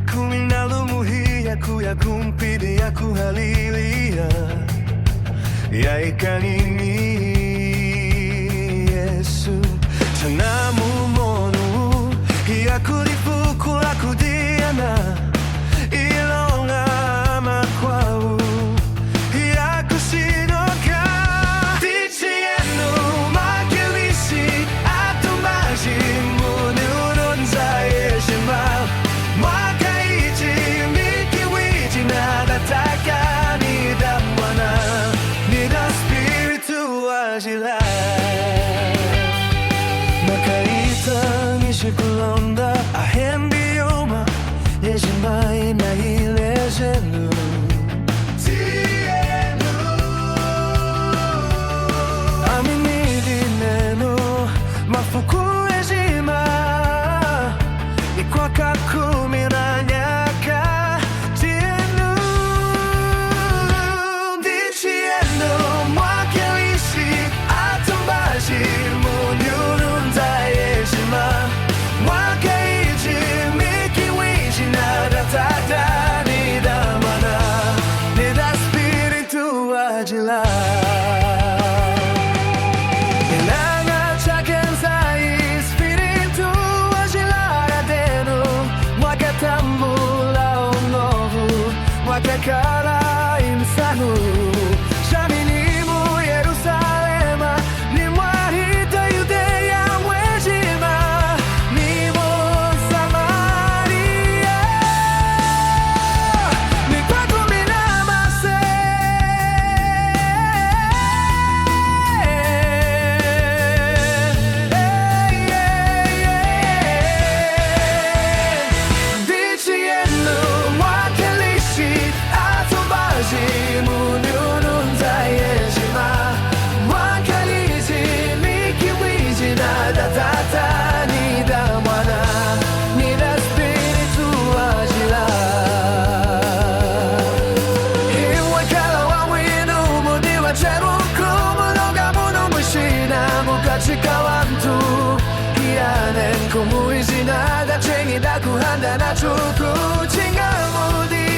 kuminalumuhiya kuya kumpidi ya kuhalilia ya ikanini Yesu tanamu monu ya kulifukula kudiana ilonga makwau ya kusidoka tichi yenu makilisi atumaji munurunza yeshima mwakaiti mikiwiti nadataka nidamwana nida spiritu ajila makaita nishikulonda ahembioma yeshima inahilejenu aminidi neno mafuku ejima ikwaka kumiranyaka tienu dichienu mwakelishi atumbaji munyurunza yeshima mwakaiji mikiwishi nadatata nidamana nida spiritu ajila Wakakala insanu Shaminimu Yerusalema Nimwarita Yudea Wejima Nimo Samaria Nikwakuminamase Dichienu munurunza yeshima mwakalizi mikiwizi nadatata nidamwana nida spiritu ajila iwekala wamwinu mudiwa cheruku munoga munu mushina mukachika wantu kianen kumuizi nada chengi dakuhanda na chuku chinga mudi